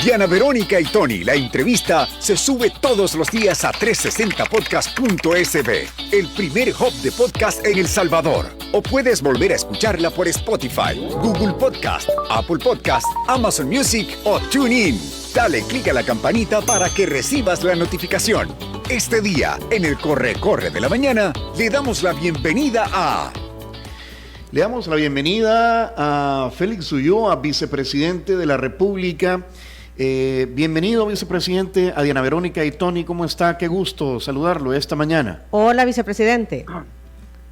Diana Verónica y Tony, la entrevista, se sube todos los días a 360podcast.sb, el primer hub de podcast en El Salvador. O puedes volver a escucharla por Spotify, Google Podcast, Apple Podcast, Amazon Music o TuneIn. Dale clic a la campanita para que recibas la notificación. Este día, en el Corre de la Mañana, le damos la bienvenida a... Le damos la bienvenida a Félix Ulloa, vicepresidente de la República. Bienvenido, vicepresidente, a Diana Verónica y Tony. ¿Cómo está? Qué gusto saludarlo esta mañana. Hola, vicepresidente.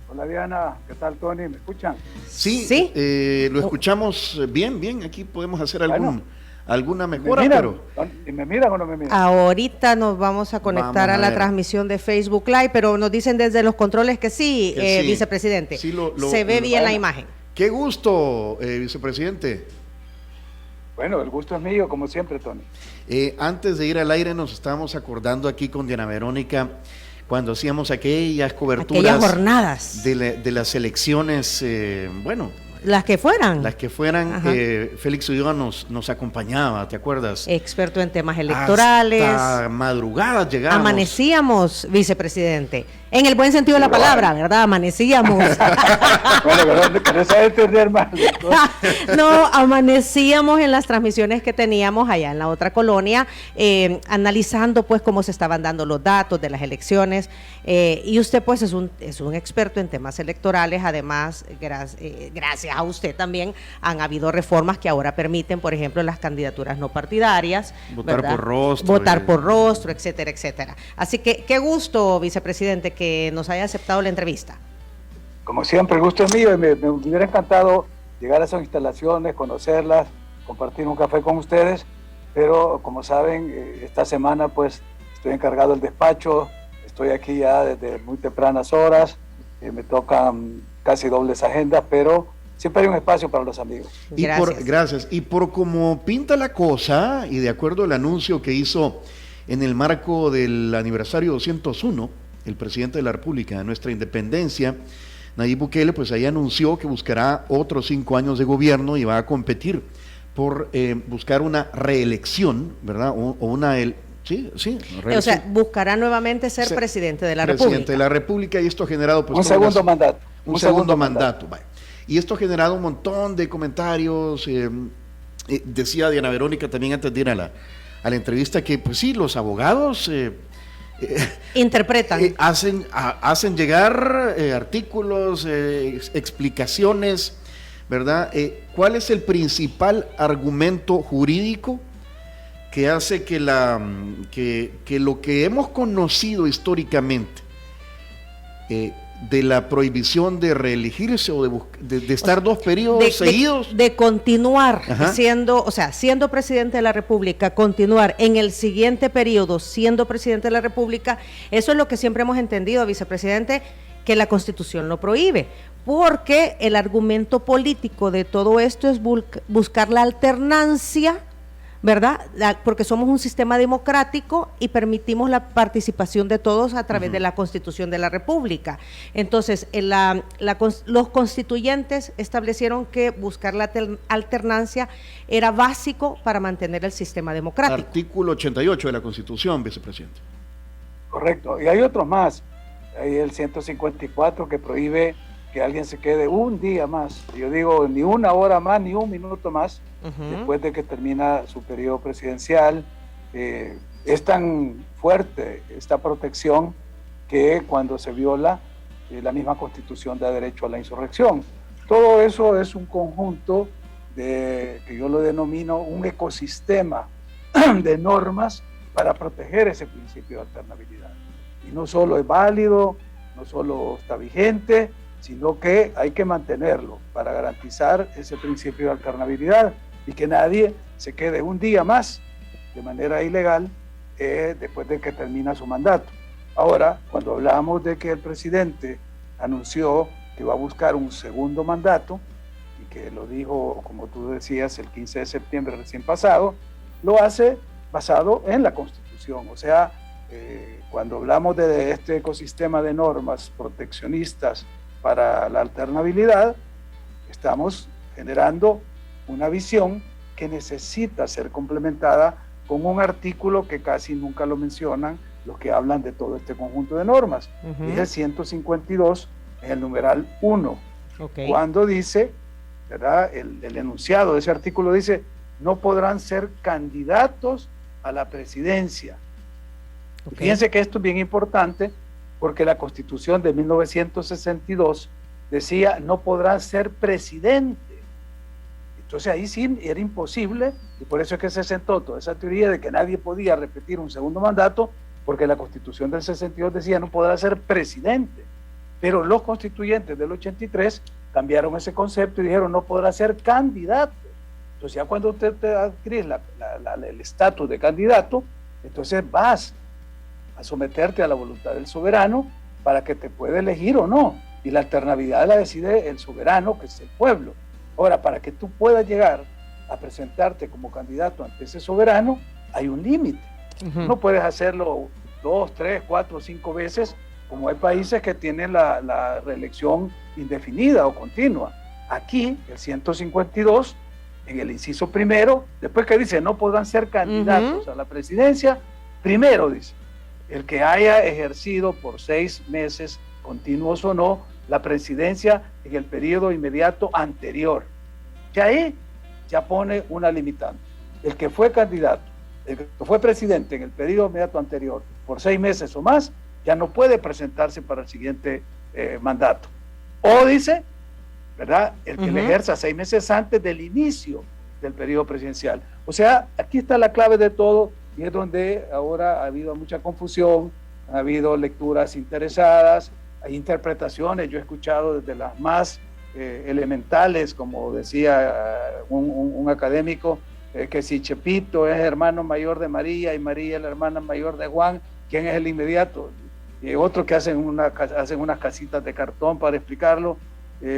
Hola, Diana. ¿Qué tal, Tony? ¿Me escuchan? Sí. Lo escuchamos bien. Aquí podemos hacer alguna mejora, pero... ¿Me miran o no me miran? Ahorita nos vamos a conectar a la transmisión de Facebook Live, pero nos dicen desde los controles que sí, vicepresidente. Sí, se ve bien la imagen. Qué gusto, vicepresidente. Bueno, el gusto es mío, como siempre, Tony. Antes de ir al aire nos estábamos acordando aquí con Diana Verónica cuando hacíamos aquellas coberturas, jornadas de las elecciones, las que fueran, Félix Ulloa nos acompañaba, ¿te acuerdas? Experto en temas electorales. Hasta madrugadas llegábamos. Amanecíamos, vicepresidente. En el buen sentido de la palabra, ¿verdad? Amanecíamos. Bueno, ¿querés entender más? No, amanecíamos en las transmisiones que teníamos allá en la otra colonia, analizando pues cómo se estaban dando los datos de las elecciones, y usted pues es un experto en temas electorales. Además, gracias a usted también han habido reformas que ahora permiten, por ejemplo, las candidaturas no partidarias, votar por rostro, etcétera, etcétera. Así que qué gusto, vicepresidente, que nos haya aceptado la entrevista. Como siempre, el gusto es mío y me hubiera encantado llegar a esas instalaciones, conocerlas, compartir un café con ustedes, pero como saben, esta semana pues estoy encargado del despacho, estoy aquí ya desde muy tempranas horas, me tocan casi dobles agendas, pero siempre hay un espacio para los amigos. Gracias. Y por como pinta la cosa, y de acuerdo al anuncio que hizo en el marco del aniversario 201, el presidente de la República, de nuestra independencia, Nayib Bukele, pues ahí anunció que buscará otros 5 años de gobierno y va a competir por buscar una reelección, ¿verdad? O sea, buscará nuevamente ser presidente de la República. Presidente de la República, y esto ha generado pues un segundo mandato. Vale. Y esto ha generado un montón de comentarios. Decía Diana Verónica también antes de ir a la entrevista que pues sí, los abogados interpretan, hacen llegar artículos, explicaciones, ¿verdad? ¿Cuál es el principal argumento jurídico que hace que lo que hemos conocido históricamente de la prohibición de reelegirse o de estar 2 periodos seguidos, de continuar siendo presidente de la República, continuar en el siguiente periodo siendo presidente de la República? Eso es lo que siempre hemos entendido, vicepresidente, que la Constitución lo prohíbe, porque el argumento político de todo esto es buscar la alternancia, ¿verdad? Porque somos un sistema democrático y permitimos la participación de todos a través de la Constitución de la República. Entonces, los constituyentes establecieron que buscar la alternancia era básico para mantener el sistema democrático. Artículo 88 de la Constitución, vicepresidente. Correcto, y hay otros más. Hay el 154 que prohíbe que alguien se quede un día más. Yo digo, ni una hora más, ni un minuto más, después de que termina su periodo presidencial. Es tan fuerte esta protección que cuando se viola, la misma Constitución da derecho a la insurrección. Todo eso es un conjunto que yo lo denomino un ecosistema de normas para proteger ese principio de alternabilidad. Y no solo es válido, no solo está vigente, sino que hay que mantenerlo para garantizar ese principio de alternabilidad y que nadie se quede un día más de manera ilegal después de que termina su mandato. Ahora, cuando hablamos de que el presidente anunció que va a buscar un segundo mandato, y que lo dijo, como tú decías, el 15 de septiembre recién pasado, lo hace basado en la Constitución. O sea, cuando hablamos de este ecosistema de normas proteccionistas para la alternabilidad, estamos generando una visión que necesita ser complementada con un artículo que casi nunca lo mencionan los que hablan de todo este conjunto de normas. Es el 152, en el numeral 1, cuando dice, ¿verdad? El enunciado de ese artículo dice, no podrán ser candidatos a la presidencia. Fíjense que esto es bien importante porque la Constitución de 1962 decía no podrán ser presidente. Entonces ahí sí era imposible, y por eso es que se sentó toda esa teoría de que nadie podía repetir un segundo mandato, porque la Constitución del 62 decía no podrá ser presidente. Pero los constituyentes del 83 cambiaron ese concepto y dijeron no podrá ser candidato. Entonces ya cuando usted te adquirís el estatus de candidato, entonces vas a someterte a la voluntad del soberano para que te pueda elegir o no. Y la alternabilidad la decide el soberano, que es el pueblo. Ahora, para que tú puedas llegar a presentarte como candidato ante ese soberano, hay un límite. No puedes hacerlo 2, 3, 4, 5 veces, como hay países que tienen la reelección indefinida o continua. Aquí, el 152, en el inciso primero, después que dice no podrán ser candidatos a la presidencia, primero dice, el que haya ejercido por 6 meses, continuos o no, la presidencia en el periodo inmediato anterior. Que ahí ya pone una limitante. El que fue candidato, el que fue presidente en el periodo inmediato anterior por 6 meses o más, ya no puede presentarse para el siguiente mandato. O dice, ¿verdad? El que le ejerza 6 meses antes del inicio del periodo presidencial. O sea, aquí está la clave de todo y es donde ahora ha habido mucha confusión, ha habido lecturas interesadas, hay interpretaciones, yo he escuchado desde las más elementales, como decía un académico, que si Chepito es hermano mayor de María y María es la hermana mayor de Juan, ¿quién es el inmediato? Y otros que hacen unas casitas de cartón para explicarlo,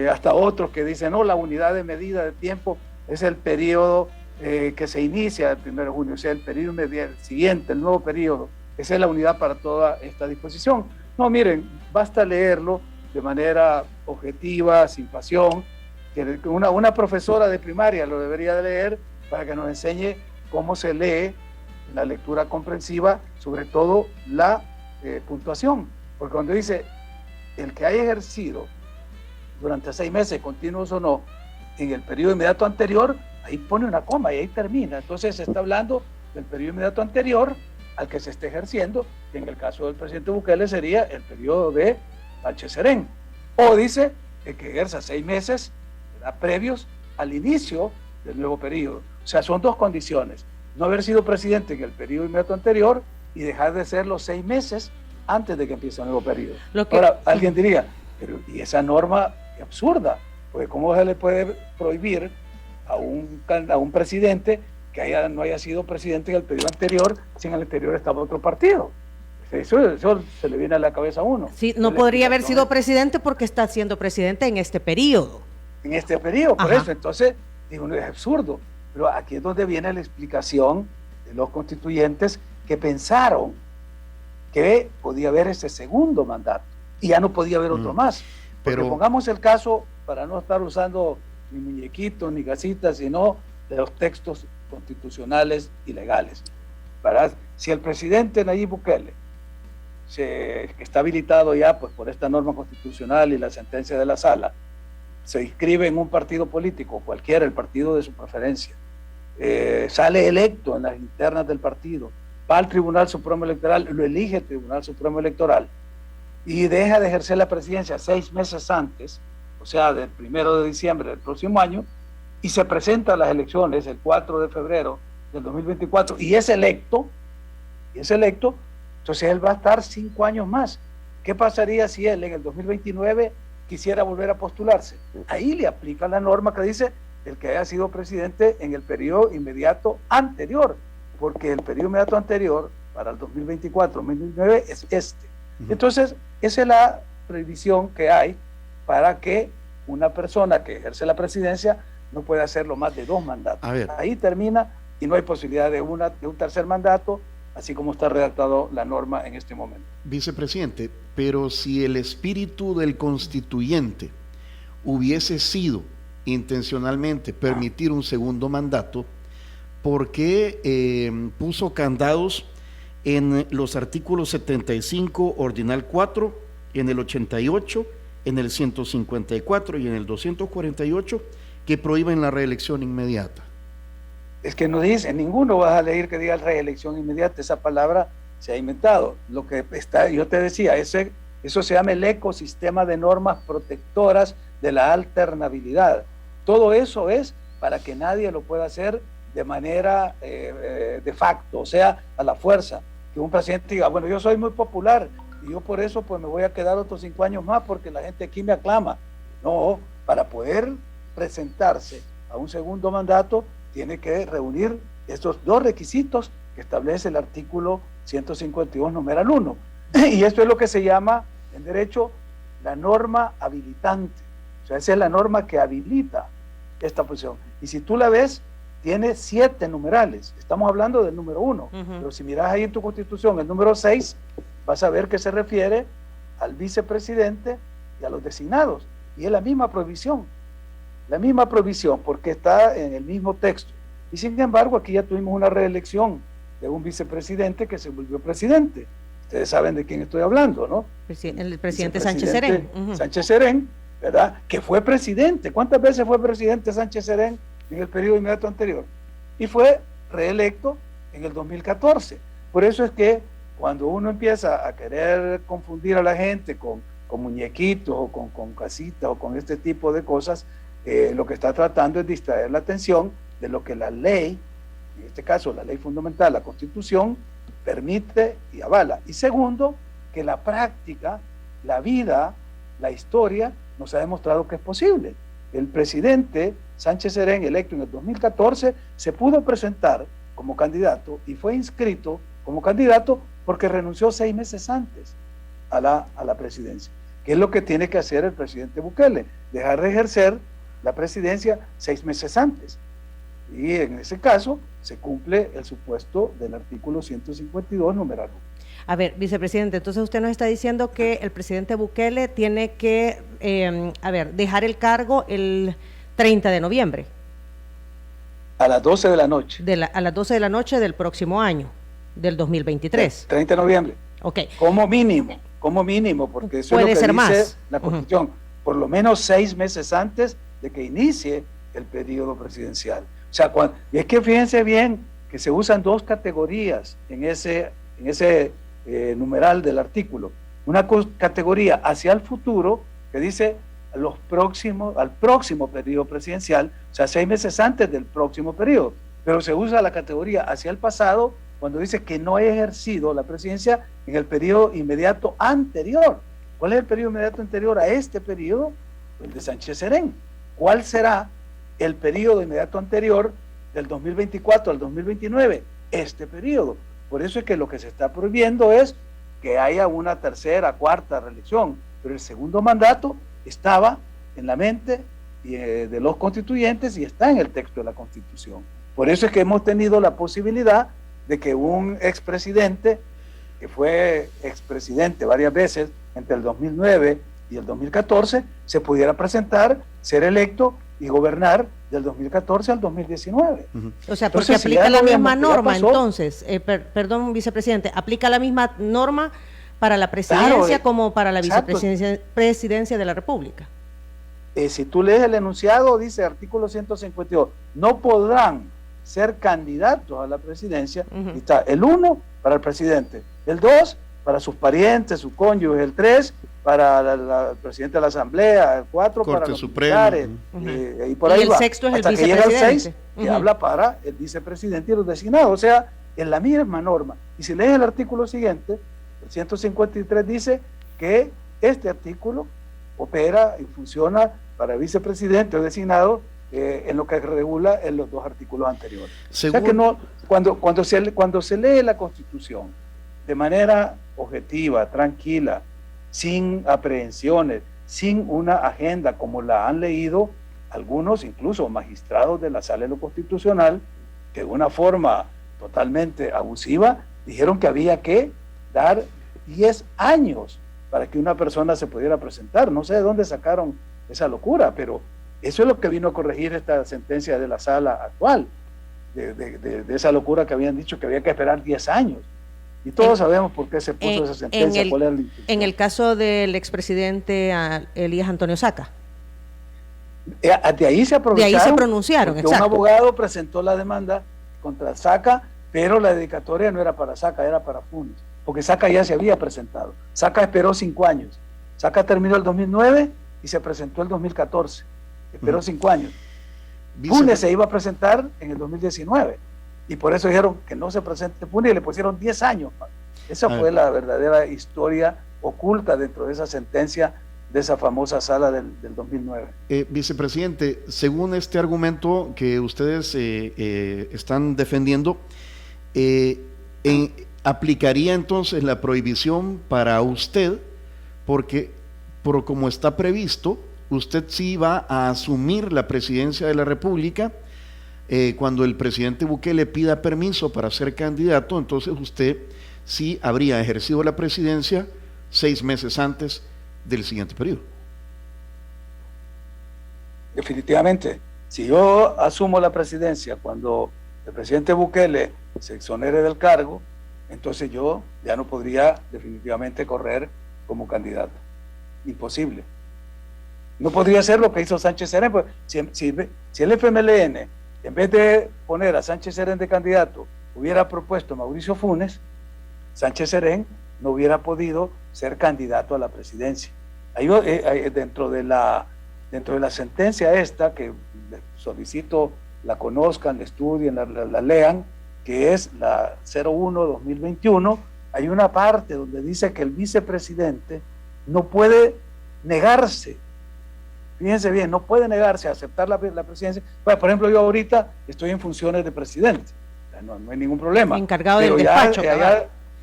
hasta otros que dicen, no, la unidad de medida de tiempo es el periodo que se inicia el 1 de junio, o sea, el periodo siguiente, el nuevo periodo, esa es la unidad para toda esta disposición. No, miren, basta leerlo de manera objetiva, sin pasión, que una profesora de primaria lo debería de leer para que nos enseñe cómo se lee la lectura comprensiva, sobre todo la puntuación, porque cuando dice el que haya ejercido durante 6 meses, continuos o no, en el periodo inmediato anterior, ahí pone una coma y ahí termina. Entonces se está hablando del periodo inmediato anterior al que se esté ejerciendo, que en el caso del presidente Bukele sería el periodo de Sánchez Serén. O dice que ejerza 6 meses, ¿verdad?, previos al inicio del nuevo periodo. O sea, son 2 condiciones: no haber sido presidente en el periodo inmediato anterior y dejar de ser los 6 meses antes de que empiece el nuevo periodo. Ahora, alguien diría, pero ¿y esa norma es absurda? Porque ¿cómo se le puede prohibir a un presidente que no haya sido presidente en el periodo anterior si en el anterior estaba otro partido? Eso se le viene a la cabeza a uno. Sí, no podría haber sido presidente porque está siendo presidente en este periodo. En este periodo, por eso. Entonces, digo, no, es absurdo. Pero aquí es donde viene la explicación de los constituyentes que pensaron que podía haber ese segundo mandato y ya no podía haber otro más. Porque pongamos el caso, para no estar usando ni muñequitos ni gasitas, sino de los textos constitucionales y legales. ¿Verdad? Si el presidente Nayib Bukele que está habilitado ya pues por esta norma constitucional y la sentencia de la sala, se inscribe en un partido político, cualquiera, el partido de su preferencia, sale electo en las internas del partido, va al Tribunal Supremo Electoral, lo elige el Tribunal Supremo Electoral y deja de ejercer la presidencia 6 meses antes, o sea, del 1 de diciembre del próximo año, y se presenta a las elecciones el 4 de febrero del 2024 y es electo, entonces él va a estar 5 años más. ¿Qué pasaría si él en el 2029 quisiera volver a postularse? Ahí le aplica la norma que dice el que haya sido presidente en el periodo inmediato anterior, porque el periodo inmediato anterior para el 2024-2029 es este. Entonces, esa es la previsión que hay para que una persona que ejerce la presidencia no pueda hacerlo más de 2 mandatos. Ahí termina y no hay posibilidad de un tercer mandato, así como está redactado la norma en este momento. Vicepresidente, pero si el espíritu del constituyente hubiese sido intencionalmente permitir un segundo mandato, por qué puso candados en los artículos 75, ordinal 4, en el 88, en el 154 y en el 248, que prohíben la reelección inmediata? Es que no dice, ninguno vas a leer que diga reelección inmediata, esa palabra se ha inventado. Lo que está, yo te decía, eso se llama el ecosistema de normas protectoras de la alternabilidad. Todo eso es para que nadie lo pueda hacer de manera de facto, o sea, a la fuerza. Que un presidente diga, bueno, yo soy muy popular y yo por eso pues me voy a quedar otros 5 años más porque la gente aquí me aclama. No, para poder presentarse a un segundo mandato tiene que reunir estos 2 requisitos que establece el artículo 152, numeral 1. Y esto es lo que se llama en derecho la norma habilitante. O sea, esa es la norma que habilita esta posición. Y si tú la ves, tiene 7 numerales. Estamos hablando del número 1. Pero si miras ahí en tu Constitución el número 6, vas a ver que se refiere al vicepresidente y a los designados. Y es la misma prohibición. La misma prohibición, porque está en el mismo texto. Y sin embargo, aquí ya tuvimos una reelección de un vicepresidente que se volvió presidente. Ustedes saben de quién estoy hablando, ¿no? El presidente Sánchez Serén. Sánchez Serén, ¿verdad? Que fue presidente. ¿Cuántas veces fue presidente Sánchez Serén en el periodo inmediato anterior? Y fue reelecto en el 2014. Por eso es que cuando uno empieza a querer confundir a la gente con muñequitos o con casitas o con este tipo de cosas, lo que está tratando es distraer la atención de lo que la ley, en este caso la ley fundamental, la Constitución, permite y avala. Y segundo, que la práctica, la vida, la historia nos ha demostrado que es posible. El presidente Sánchez Serén, electo en el 2014, se pudo presentar como candidato y fue inscrito como candidato porque renunció 6 meses antes a la presidencia. ¿Qué es lo que tiene que hacer el presidente Bukele? Dejar de ejercer la presidencia 6 meses antes. Y en ese caso se cumple el supuesto del artículo 152, numeral 1. A ver, vicepresidente, entonces usted nos está diciendo que el presidente Bukele tiene que, dejar el cargo el 30 de noviembre. A las 12 de la noche. A las 12 de la noche del próximo año, del 2023. 30 de noviembre. Ok. Como mínimo, porque eso puede es lo que ser dice más la Constitución. Por lo menos 6 meses antes de que inicie el periodo presidencial. O sea, y es que fíjense bien que se usan 2 categorías en ese numeral del artículo. Una categoría hacia el futuro, que dice al próximo periodo presidencial, o sea, 6 meses antes del próximo periodo. Pero se usa la categoría hacia el pasado cuando dice que no ha ejercido la presidencia en el periodo inmediato anterior. ¿Cuál es el periodo inmediato anterior a este periodo? El de Sánchez Serén. ¿Cuál será el periodo inmediato anterior del 2024 al 2029? Este periodo. Por eso es que lo que se está prohibiendo es que haya una tercera, cuarta reelección, pero el segundo mandato estaba en la mente de los constituyentes y está en el texto de la Constitución. Por eso es que hemos tenido la posibilidad de que un expresidente, que fue expresidente varias veces entre el 2009 y el 2014, se pudiera presentar, ser electo y gobernar del 2014 al 2019. O sea, porque entonces, aplica la misma norma, entonces, perdón, vicepresidente, aplica la misma norma para la presidencia como para la vicepresidencia de la República. Si tú lees el enunciado, dice artículo 152, no podrán ser candidatos a la presidencia. Y está el 1 para el presidente, el 2 para sus parientes, sus cónyuges, el 3 para el presidente de la Asamblea, el 4 Corte para los Suprema, y por ahí el va. sexto es hasta el que llega vicepresidente. el 6, que habla para el vicepresidente y los designados. O sea, es la misma norma. Y si lees el artículo siguiente, el 153 dice que este artículo opera y funciona para vicepresidente o designado en lo que regula en los 2 artículos anteriores. Según... O sea que no, cuando se lee la Constitución de manera objetiva, tranquila, sin aprehensiones, sin una agenda como la han leído algunos, incluso magistrados de la Sala de lo Constitucional, que de una forma totalmente abusiva dijeron que había que dar 10 años para que una persona se pudiera presentar. No sé de dónde sacaron esa locura, pero eso es lo que vino a corregir esta sentencia de la Sala actual. de esa locura que habían dicho que había que esperar 10 años. Y todos sabemos por qué se puso esa sentencia. En el caso del expresidente Elías Antonio Saca. De ahí se aprovecharon. De ahí se pronunciaron, exacto. Un abogado presentó la demanda contra Saca, pero la dedicatoria no era para Saca, era para Funes, porque Saca ya se había presentado. Saca esperó 5 años. Saca terminó el 2009 y se presentó el 2014. Esperó 5 años. Funes se iba a presentar en el 2019 y por eso dijeron que no se presente Funes y le pusieron 10 años. Esa fue la verdadera historia oculta dentro de esa sentencia de esa famosa sala del 2009. Vicepresidente, según este argumento que ustedes están defendiendo, ¿aplicaría entonces la prohibición para usted? Porque por como está previsto, usted sí va a asumir la presidencia de la República cuando el presidente Bukele pida permiso para ser candidato. Entonces usted sí habría ejercido la presidencia 6 meses antes del siguiente periodo. Definitivamente, si yo asumo la presidencia cuando el presidente Bukele se exonere del cargo, entonces yo ya no podría definitivamente correr como candidato. Imposible. No podría ser lo que hizo Sánchez Serén. Pues, si el FMLN, en vez de poner a Sánchez Serén de candidato, hubiera propuesto a Mauricio Funes, Sánchez Serén no hubiera podido ser candidato a la presidencia. Ahí, dentro de la sentencia esta, que solicito la conozcan, la estudien, la lean, que es la 01-2021, hay una parte donde dice que el vicepresidente no puede negarse. Fíjense bien, no puede negarse a aceptar la presidencia. Bueno, por ejemplo, yo ahorita estoy en funciones de presidente, no hay ningún problema. Encargado del despacho.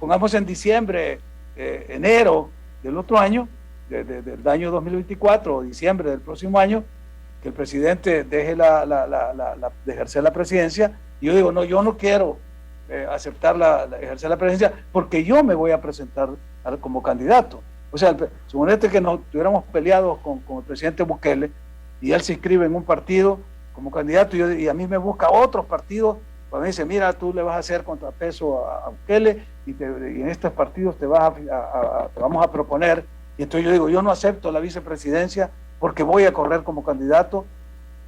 Pongamos en diciembre, enero del otro año, del año 2024 o diciembre del próximo año, que el presidente deje de ejercer la presidencia, y yo digo, no, yo no quiero aceptar ejercer la presidencia porque yo me voy a presentar como candidato. O sea, suponete que nos estuviéramos peleados con el presidente Bukele y él se inscribe en un partido como candidato y a mí me busca otros partidos, pues me dice, mira, tú le vas a hacer contrapeso a Bukele y en estos partidos te vamos a proponer. Y entonces yo digo, yo no acepto la vicepresidencia porque voy a correr como candidato.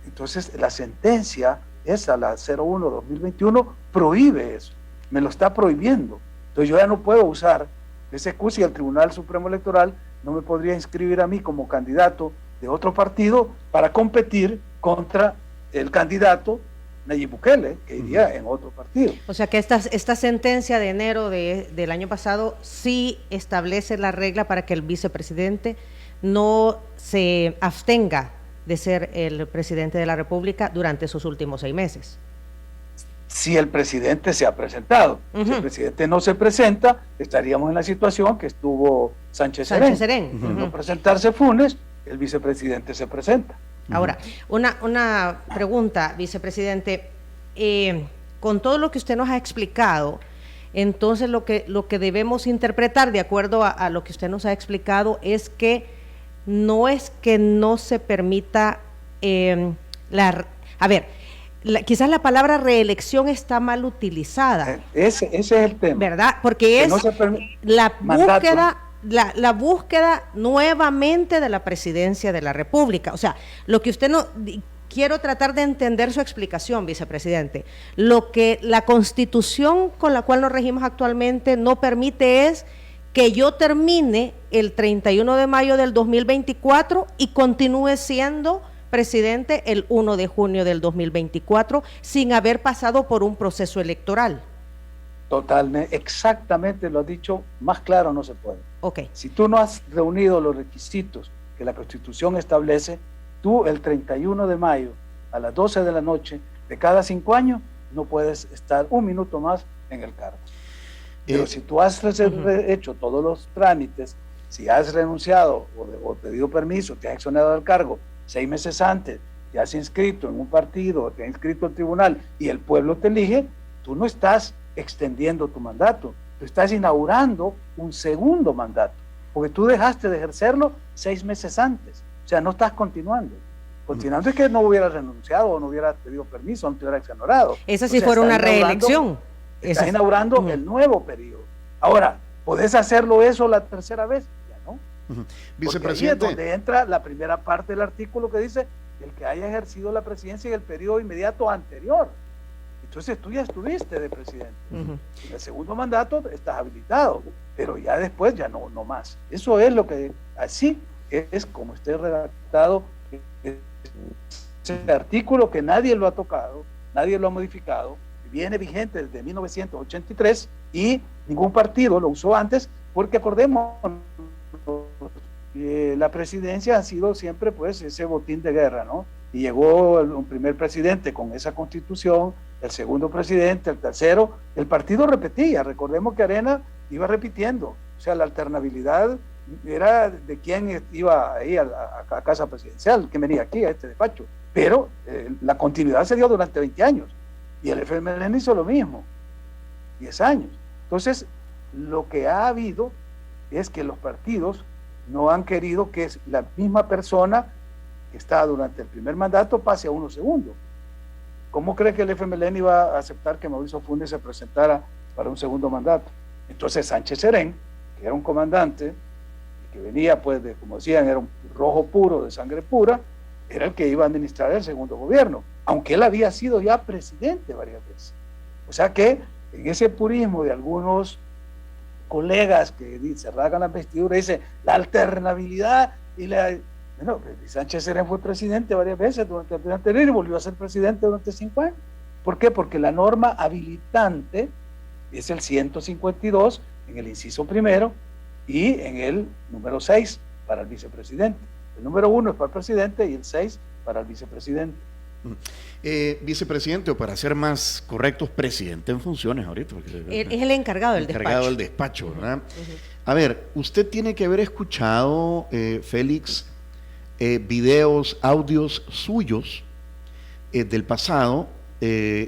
Entonces la sentencia esa, la 01-2021, prohíbe eso, me lo está prohibiendo. Entonces yo ya no puedo usar ese excusa y el Tribunal Supremo Electoral no me podría inscribir a mí como candidato de otro partido para competir contra el candidato Nayib Bukele, que iría en otro partido. O sea que esta sentencia de enero del año pasado sí establece la regla para que el vicepresidente no se abstenga de ser el presidente de la República durante sus últimos 6 meses. Si el presidente se ha presentado. Si el presidente no se presenta, estaríamos en la situación que estuvo Sánchez Serén. No presentarse Funes, el vicepresidente se presenta. Ahora, una pregunta, vicepresidente. Con todo lo que usted nos ha explicado, entonces lo que debemos interpretar, de acuerdo a lo que usted nos ha explicado, es que no se permita quizás la palabra reelección está mal utilizada. Ese es el tema. ¿Verdad? Porque es la búsqueda nuevamente de la presidencia de la República. O sea, lo que usted no... Quiero tratar de entender su explicación, vicepresidente. Lo que la Constitución con la cual nos regimos actualmente no permite es que yo termine el 31 de mayo del 2024 y continúe siendo presidente el 1 de junio del 2024 sin haber pasado por un proceso electoral. Totalmente, exactamente lo has dicho, más claro no se puede. Okay. Si tú no has reunido los requisitos que la Constitución establece, tú el 31 de mayo a las 12 de la noche de cada 5 años no puedes estar un minuto más en el cargo. Pero si tú has hecho todos los trámites, si has renunciado o pedido permiso, te has exonerado del cargo 6 meses antes, te has inscrito en un partido, te has inscrito al tribunal y el pueblo te elige, tú no estás extendiendo tu mandato, tú estás inaugurando un segundo mandato, porque tú dejaste de ejercerlo 6 meses antes, o sea, no estás continuando. Considerando es que no hubiera renunciado o no hubiera pedido permiso, no te hubiera exonerado. Esa sí fuera una reelección. Estás inaugurando el nuevo periodo. Ahora, ¿podés hacerlo eso la tercera vez? Ya no. Vicepresidente. Ahí es donde entra la primera parte del artículo que dice el que haya ejercido la presidencia en el periodo inmediato anterior. Entonces tú ya estuviste de presidente. En el segundo mandato estás habilitado, pero ya después ya no más. Eso es lo que, así es como esté redactado ese artículo, que nadie lo ha tocado, nadie lo ha modificado, viene vigente desde 1983 y ningún partido lo usó antes, porque acordemos, la presidencia ha sido siempre pues ese botín de guerra, ¿no? Y llegó un primer presidente con esa constitución, el segundo presidente, el tercero, el partido repetía. Recordemos que Arena iba repitiendo, o sea, la alternabilidad era de quién iba ahí a casa presidencial, que venía aquí a este despacho, pero la continuidad se dio durante 20 años y el FMLN hizo lo mismo, 10 años. Entonces, lo que ha habido es que los partidos no han querido que la misma persona que está durante el primer mandato pase a uno segundo. ¿Cómo cree que el FMLN iba a aceptar que Mauricio Funes se presentara para un segundo mandato? Entonces Sánchez Serén, que era un comandante, que venía pues de, como decían, era un rojo puro, de sangre pura, era el que iba a administrar el segundo gobierno, aunque él había sido ya presidente varias veces. O sea que en ese purismo de algunos colegas que se rasgan las vestiduras, dice la alternabilidad y la... Bueno, Sánchez Serén fue presidente varias veces durante el periodo anterior y volvió a ser presidente durante 5 años. ¿Por qué? Porque la norma habilitante es el 152 en el inciso primero y en el número 6 para el vicepresidente. El número 1 es para el presidente y el 6 para el vicepresidente. Vicepresidente, o para ser más correctos, presidente en funciones ahorita. Porque es el encargado del despacho. Encargado del despacho, ¿verdad? A ver, usted tiene que haber escuchado, Félix, videos, audios suyos del pasado,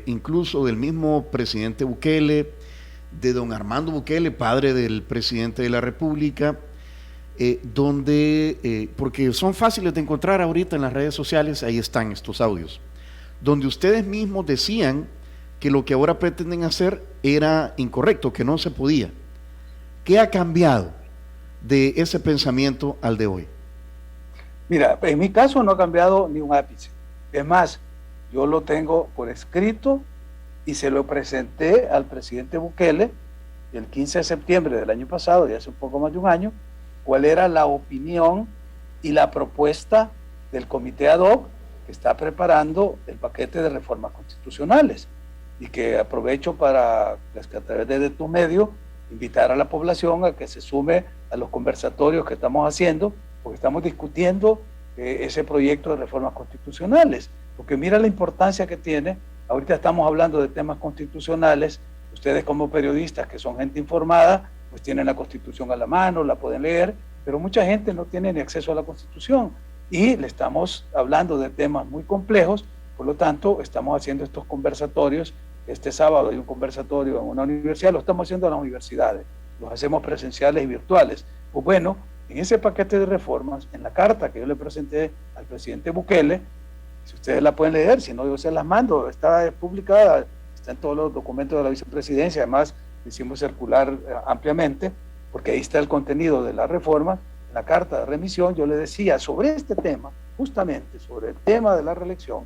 incluso del mismo presidente Bukele, de don Armando Bukele, padre del presidente de la República, donde, porque son fáciles de encontrar ahorita en las redes sociales, ahí están estos audios, donde ustedes mismos decían que lo que ahora pretenden hacer era incorrecto, que no se podía. ¿Qué ha cambiado de ese pensamiento al de hoy? Mira, en mi caso no ha cambiado ni un ápice. Es más, yo lo tengo por escrito y se lo presenté al presidente Bukele el 15 de septiembre del año pasado, ya hace un poco más de un año, cuál era la opinión y la propuesta del comité ad hoc que está preparando el paquete de reformas constitucionales, y que aprovecho para, que a través de tu medio, invitar a la población a que se sume a los conversatorios que estamos haciendo, porque estamos discutiendo ese proyecto de reformas constitucionales, porque mira la importancia que tiene. Ahorita estamos hablando de temas constitucionales, ustedes como periodistas que son gente informada, pues tienen la Constitución a la mano, la pueden leer, pero mucha gente no tiene ni acceso a la Constitución, y le estamos hablando de temas muy complejos. Por lo tanto, estamos haciendo estos conversatorios. Este sábado hay un conversatorio en una universidad, lo estamos haciendo en las universidades, los hacemos presenciales y virtuales. Pues bueno, en ese paquete de reformas, en la carta que yo le presenté al presidente Bukele, si ustedes la pueden leer, si no yo se las mando, está publicada, está en todos los documentos de la vicepresidencia, además hicimos circular ampliamente, porque ahí está el contenido de la reforma. En la carta de remisión yo le decía sobre este tema, justamente sobre el tema de la reelección,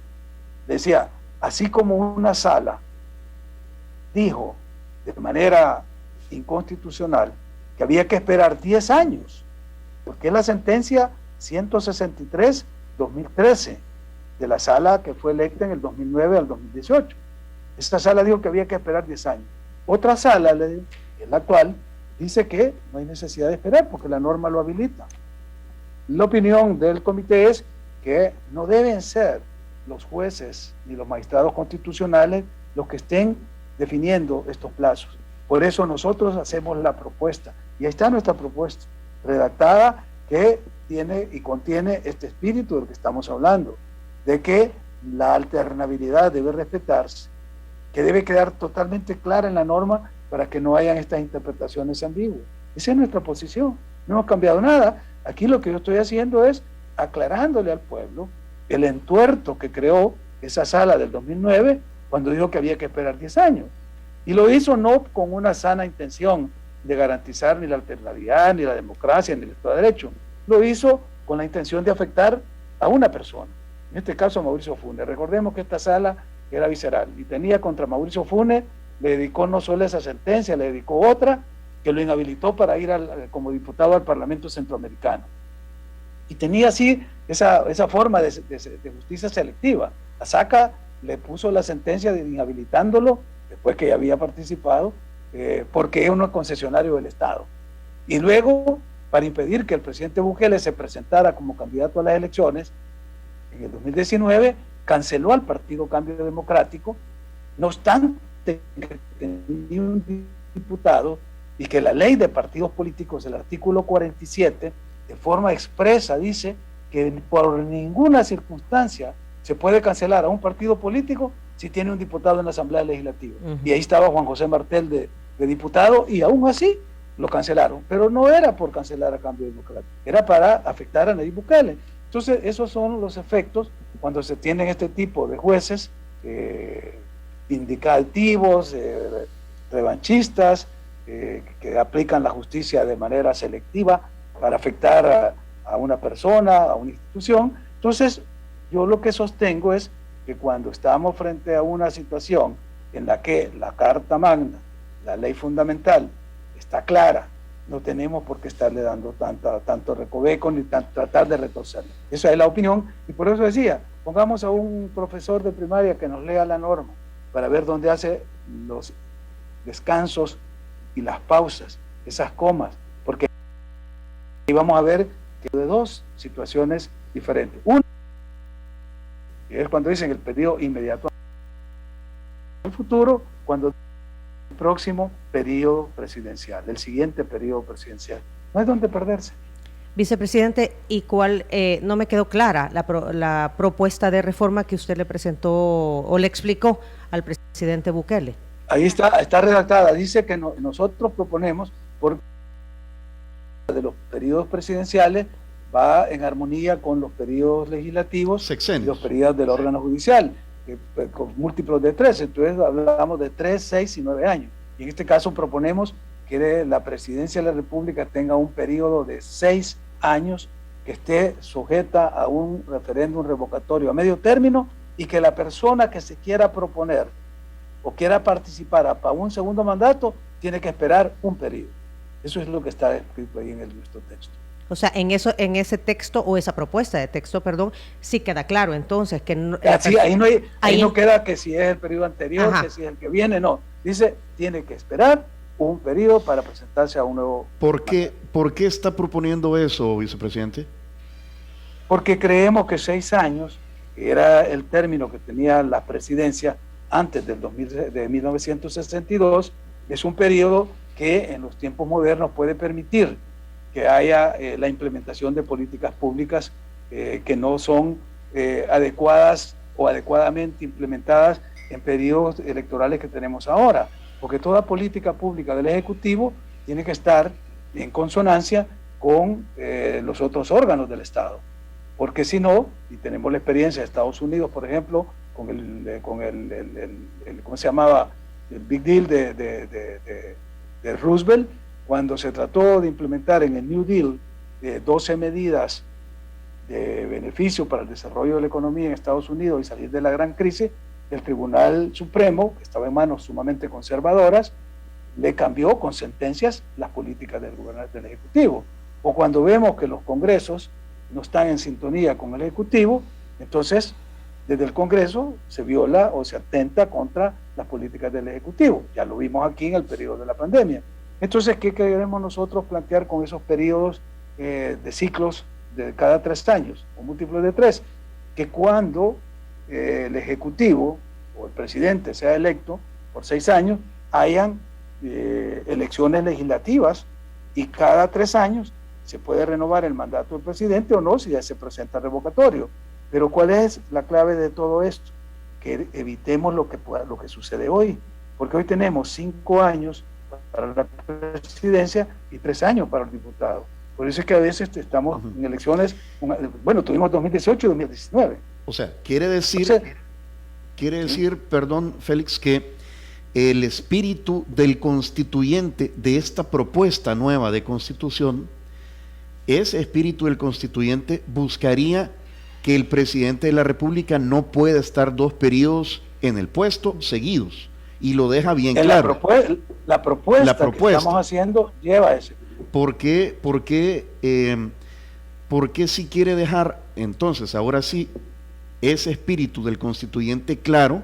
decía, así como una sala dijo de manera inconstitucional que había que esperar 10 años, porque es la sentencia 163-2013 de la sala que fue electa en el 2009 al 2018. Esta sala dijo que había que esperar 10 años. Otra sala, que es la actual, dice que no hay necesidad de esperar porque la norma lo habilita. La opinión del comité es que no deben ser los jueces ni los magistrados constitucionales los que estén definiendo estos plazos. Por eso nosotros hacemos la propuesta, y ahí está nuestra propuesta redactada, que tiene y contiene este espíritu del que estamos hablando, de que la alternabilidad debe respetarse, que debe quedar totalmente clara en la norma para que no hayan estas interpretaciones ambiguas. Esa es nuestra posición, no hemos cambiado nada. Aquí lo que yo estoy haciendo es aclarándole al pueblo el entuerto que creó esa sala del 2009 cuando dijo que había que esperar 10 años. Y lo hizo no con una sana intención de garantizar ni la alternabilidad, ni la democracia, ni el Estado de Derecho. Lo hizo con la intención de afectar a una persona, en este caso a Mauricio Funes. Recordemos que esta sala era visceral y tenía contra Mauricio Funes, le dedicó no solo esa sentencia, le dedicó otra que lo inhabilitó para ir como diputado al Parlamento Centroamericano. Y tenía así esa forma de justicia selectiva. La SACA le puso la sentencia de inhabilitándolo después que ya había participado, porque es un concesionario del Estado. Y luego, para impedir que el presidente Bukele se presentara como candidato a las elecciones, en el 2019 canceló al Partido Cambio Democrático, no obstante que tenía un diputado y que la ley de partidos políticos, el artículo 47, de forma expresa dice que por ninguna circunstancia se puede cancelar a un partido político si tiene un diputado en la Asamblea Legislativa. Y ahí estaba Juan José Martel de diputado, y aún así lo cancelaron, pero no era por cancelar a Cambio Democrático, era para afectar a Nayib Bukele. Entonces esos son los efectos cuando se tienen este tipo de jueces vindicativos, revanchistas, que aplican la justicia de manera selectiva para afectar a una persona, a una institución. Entonces yo lo que sostengo es que cuando estamos frente a una situación en la que la Carta Magna, la ley fundamental, está clara, no tenemos por qué estarle dando tanto recoveco ni tratar de retorcerlo. Esa es la opinión, y por eso decía, pongamos a un profesor de primaria que nos lea la norma para ver dónde hace los descansos y las pausas, esas comas, porque ahí vamos a ver que de dos situaciones diferentes. Una es cuando dicen el periodo inmediato al futuro, cuando el próximo periodo presidencial, el siguiente periodo presidencial. No hay donde perderse. Vicepresidente, ¿y cuál, no me quedó clara la propuesta de reforma que usted le presentó o le explicó al presidente Bukele? Ahí está redactada, dice que nosotros proponemos, por de los periodos presidenciales, va en armonía con los periodos legislativos y los periodos del órgano judicial, con múltiplos de 3, entonces hablamos de 3, 6 y 9 años. Y en este caso proponemos que la presidencia de la República tenga un periodo de 6 años que esté sujeta a un referéndum revocatorio a medio término, y que la persona que se quiera proponer o quiera participar para un segundo mandato tiene que esperar un periodo. Eso es lo que está escrito ahí en nuestro texto. O sea, en ese texto o esa propuesta de texto, perdón, sí queda claro entonces que no, sí, ahí no queda que si es el periodo anterior, que si es el que viene, no. Dice, tiene que esperar un periodo para presentarse a un nuevo ¿Por qué está proponiendo eso, vicepresidente? Porque creemos que 6 años era el término que tenía la presidencia antes de 1962, es un periodo que en los tiempos modernos puede permitir que haya la implementación de políticas públicas que no son adecuadas o adecuadamente implementadas en periodos electorales que tenemos ahora, porque toda política pública del Ejecutivo tiene que estar en consonancia con los otros órganos del Estado, porque si no, y tenemos la experiencia de Estados Unidos, por ejemplo, con el ¿cómo se llamaba? El Big Deal de Roosevelt, cuando se trató de implementar en el New Deal 12 medidas de beneficio para el desarrollo de la economía en Estados Unidos y salir de la gran crisis, el Tribunal Supremo, que estaba en manos sumamente conservadoras, le cambió con sentencias las políticas del Ejecutivo. O cuando vemos que los congresos no están en sintonía con el Ejecutivo, entonces desde el Congreso se viola o se atenta contra las políticas del Ejecutivo. Ya lo vimos aquí en el periodo de la pandemia. Entonces, ¿qué queremos nosotros plantear con esos periodos de ciclos de cada 3 años o múltiplos de 3? Que cuando el Ejecutivo o el presidente sea electo por 6 años, hayan elecciones legislativas, y cada 3 años se puede renovar el mandato del presidente o no, si ya se presenta revocatorio. Pero ¿cuál es la clave de todo esto? Que evitemos lo que sucede hoy, porque hoy tenemos 5 años para la presidencia y 3 años para el diputado. Por eso es que a veces estamos en elecciones, bueno, tuvimos 2018 y 2019, O sea, quiere decir, perdón, Félix, que el espíritu del constituyente de esta propuesta nueva de constitución, ese espíritu del constituyente buscaría que el presidente de la República no pueda estar 2 periodos en el puesto seguidos, y lo deja bien claro. La propuesta que estamos haciendo lleva ese. ¿Por qué si quiere dejar entonces, ahora sí, ese espíritu del constituyente claro,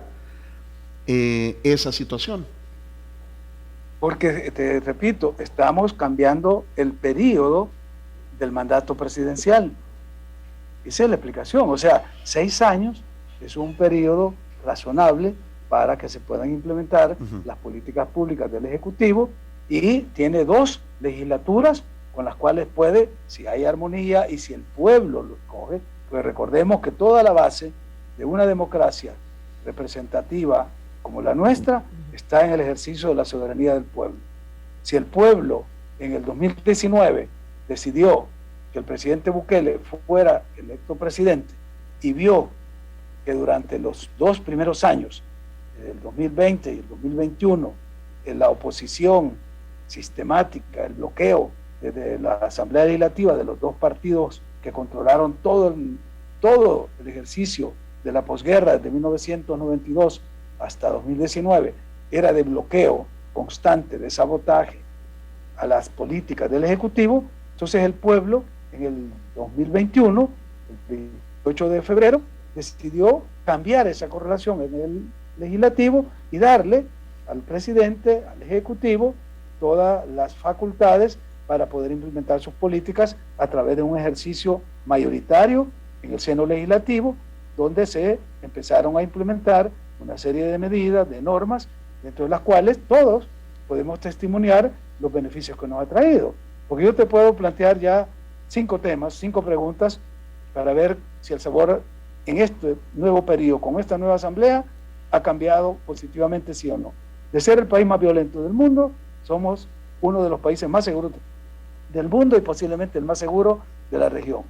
esa situación? Porque, te repito, estamos cambiando el periodo del mandato presidencial. Esa es la explicación. O sea, 6 años es un periodo razonable para que se puedan implementar las políticas públicas del Ejecutivo, y tiene 2 legislaturas con las cuales puede, si hay armonía y si el pueblo lo escoge, pues recordemos que toda la base de una democracia representativa como la nuestra está en el ejercicio de la soberanía del pueblo. Si el pueblo en el 2019 decidió que el presidente Bukele fuera electo presidente y vio que durante los 2 primeros años, el 2020 y el 2021, en la oposición sistemática, el bloqueo desde la Asamblea Legislativa de los 2 partidos que controlaron todo el ejercicio de la posguerra desde 1992 hasta 2019, era de bloqueo constante, de sabotaje a las políticas del Ejecutivo. Entonces el pueblo en el 2021, el 28 de febrero, decidió cambiar esa correlación en el legislativo y darle al presidente, al Ejecutivo, todas las facultades para poder implementar sus políticas a través de un ejercicio mayoritario en el seno legislativo, donde se empezaron a implementar una serie de medidas, de normas, dentro de las cuales todos podemos testimoniar los beneficios que nos ha traído. Porque yo te puedo plantear ya 5 temas, 5 preguntas, para ver si el sabor en este nuevo periodo, con esta nueva asamblea, ha cambiado positivamente, sí o no. De ser el país más violento del mundo, somos uno de los países más seguros del mundo y posiblemente el más seguro de la región.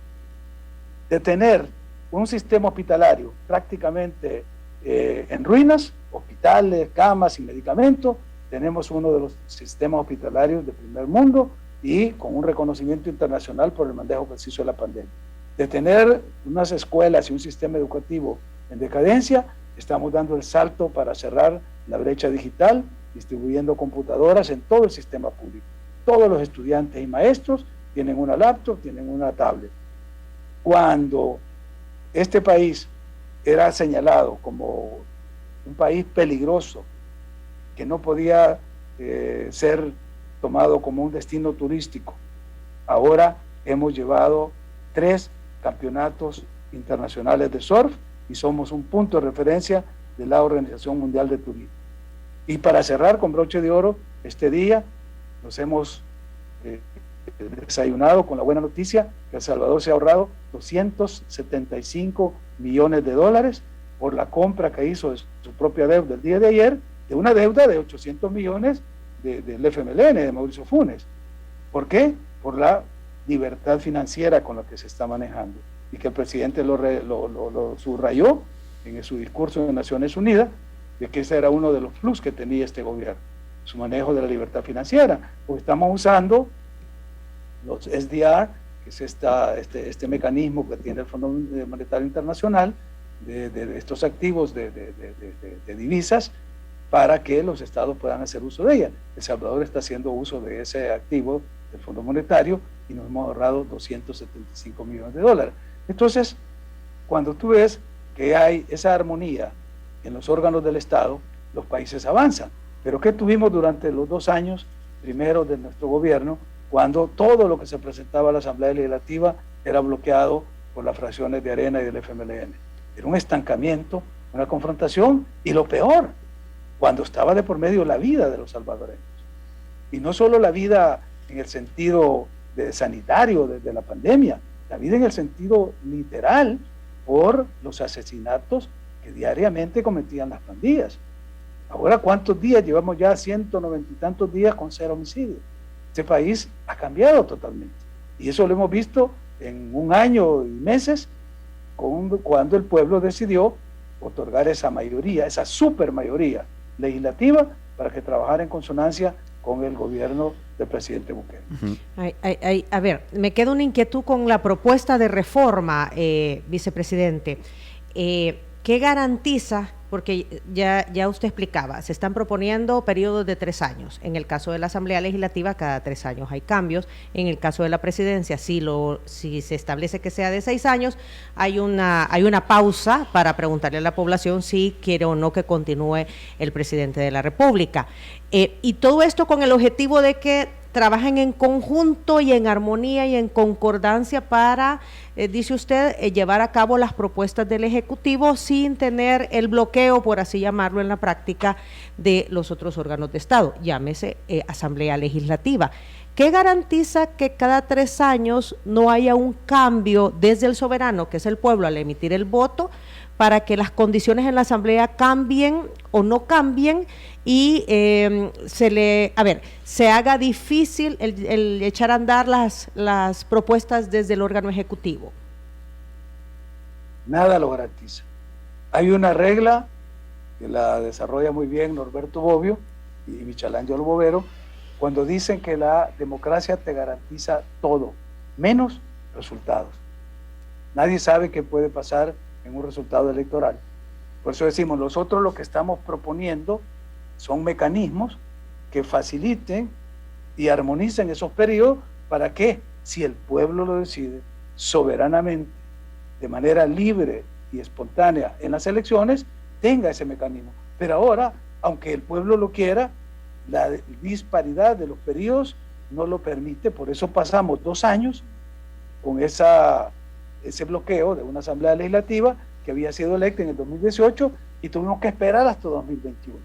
De tener un sistema hospitalario prácticamente en ruinas, hospitales, camas y medicamentos, tenemos uno de los sistemas hospitalarios de primer mundo y con un reconocimiento internacional por el manejo preciso de la pandemia. De tener unas escuelas y un sistema educativo en decadencia, estamos dando el salto para cerrar la brecha digital, distribuyendo computadoras en todo el sistema público. Todos los estudiantes y maestros tienen una laptop, tienen una tablet. Cuando este país era señalado como un país peligroso, que no podía ser tomado como un destino turístico, ahora hemos llevado 3 campeonatos internacionales de surf y somos un punto de referencia de la Organización Mundial de Turismo. Y para cerrar con broche de oro, este día nos hemos desayunado con la buena noticia que El Salvador se ha ahorrado $275 millones por la compra que hizo de su propia deuda el día de ayer, de una deuda de 800 millones del FMLN, de Mauricio Funes. ¿Por qué? Por la libertad financiera con la que se está manejando, y que el presidente lo subrayó en su discurso en Naciones Unidas, de que ese era uno de los plus que tenía este gobierno, su manejo de la libertad financiera, porque estamos usando los SDR, que es este mecanismo que tiene el Fondo Monetario Internacional, de estos activos de divisas, para que los estados puedan hacer uso de ella. El Salvador está haciendo uso de ese activo del Fondo Monetario y nos hemos ahorrado $275 millones. Entonces, cuando tú ves que hay esa armonía en los órganos del Estado, los países avanzan. Pero ¿qué tuvimos durante los 2 años primeros de nuestro gobierno, cuando todo lo que se presentaba a la Asamblea Legislativa era bloqueado por las fracciones de Arena y del FMLN? Era un estancamiento, una confrontación, y lo peor, cuando estaba de por medio la vida de los salvadoreños. Y no solo la vida en el sentido sanitario de la pandemia, la vida en el sentido literal por los asesinatos que diariamente cometían las pandillas. Ahora, ¿cuántos días? Llevamos ya 190 y tantos días con 0 homicidios. Este país ha cambiado totalmente. Y eso lo hemos visto en 1 año y meses, cuando el pueblo decidió otorgar esa mayoría, esa supermayoría legislativa para que trabajara en consonancia con el gobierno del presidente Bukele. A ver, me queda una inquietud con la propuesta de reforma, vicepresidente. ¿Qué garantiza? Porque ya usted explicaba, se están proponiendo periodos de 3 años. En el caso de la Asamblea Legislativa, cada 3 años hay cambios. En el caso de la Presidencia, si se establece que sea de 6 años, hay una pausa para preguntarle a la población si quiere o no que continúe el presidente de la República. Y todo esto con el objetivo de que trabajen en conjunto y en armonía y en concordancia para, dice usted, llevar a cabo las propuestas del Ejecutivo sin tener el bloqueo, por así llamarlo en la práctica, de los otros órganos de Estado, llámese Asamblea Legislativa. ¿Qué garantiza que cada 3 años no haya un cambio desde el soberano, que es el pueblo, al emitir el voto, para que las condiciones en la Asamblea cambien o no cambien y se haga difícil el echar a andar las propuestas desde el órgano ejecutivo? Nada lo garantiza. Hay una regla que la desarrolla muy bien Norberto Bobbio y Michelangelo Bovero, cuando dicen que la democracia te garantiza todo, menos resultados. Nadie sabe qué puede pasar en un resultado electoral. Por eso decimos, nosotros lo que estamos proponiendo son mecanismos que faciliten y armonicen esos periodos para que, si el pueblo lo decide soberanamente, de manera libre y espontánea en las elecciones, tenga ese mecanismo. Pero ahora, aunque el pueblo lo quiera, la disparidad de los periodos no lo permite. Por eso pasamos 2 años con ese bloqueo de una Asamblea Legislativa que había sido electa en el 2018 y tuvimos que esperar hasta 2021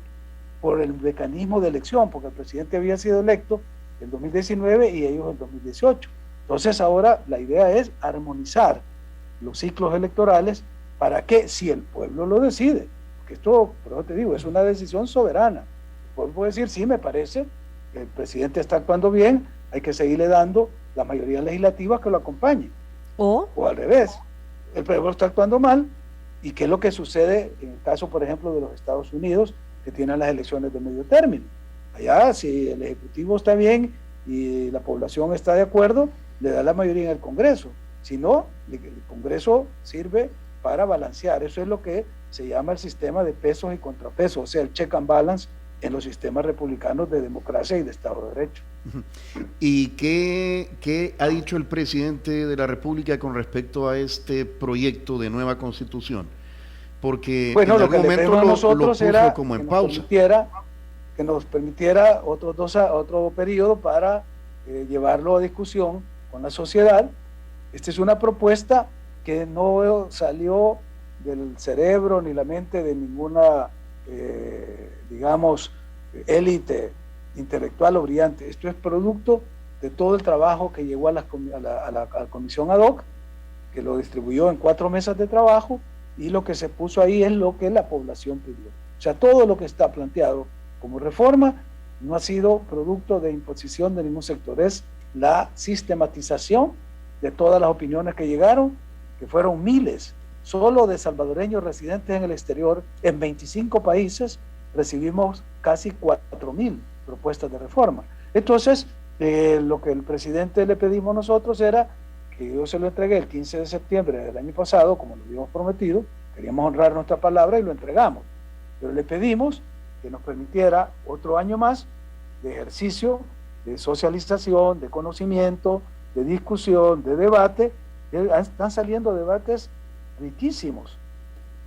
por el mecanismo de elección, porque el presidente había sido electo en 2019 y ellos en 2018. Entonces ahora la idea es armonizar los ciclos electorales para que, si el pueblo lo decide, porque esto, por eso te digo, es una decisión soberana. El pueblo puede decir, sí, me parece que el presidente está actuando bien, hay que seguirle dando la mayoría legislativa que lo acompañe. O al revés, el pueblo está actuando mal, y qué es lo que sucede en el caso, por ejemplo, de los Estados Unidos, que tienen las elecciones de medio término. Allá, si el Ejecutivo está bien y la población está de acuerdo, le da la mayoría en el Congreso. Si no, el Congreso sirve para balancear. Eso es lo que se llama el sistema de pesos y contrapesos, o sea, el check and balance en los sistemas republicanos de democracia y de Estado de Derecho. ¿Y qué ha dicho el presidente de la República con respecto a este proyecto de nueva Constitución? Porque bueno, en algún momento lo puso era como en pausa. Que nos permitiera otro periodo para llevarlo a discusión con la sociedad. Esta es una propuesta que no salió del cerebro ni la mente de ninguna élite intelectual o brillante. Esto es producto de todo el trabajo que llegó a la comisión ad hoc, que lo distribuyó en 4 mesas de trabajo, y lo que se puso ahí es lo que la población pidió. O sea, todo lo que está planteado como reforma no ha sido producto de imposición de ningún sector, es la sistematización de todas las opiniones que llegaron, que fueron miles. Solo de salvadoreños residentes en el exterior, en 25 países, recibimos casi 4,000 propuestas de reforma. Entonces, lo que el presidente le pedimos nosotros era que yo se lo entregué el 15 de septiembre del año pasado, como lo habíamos prometido, queríamos honrar nuestra palabra y lo entregamos. Pero le pedimos que nos permitiera otro año más de ejercicio, de socialización, de conocimiento, de discusión, de debate. Están saliendo debates riquísimos,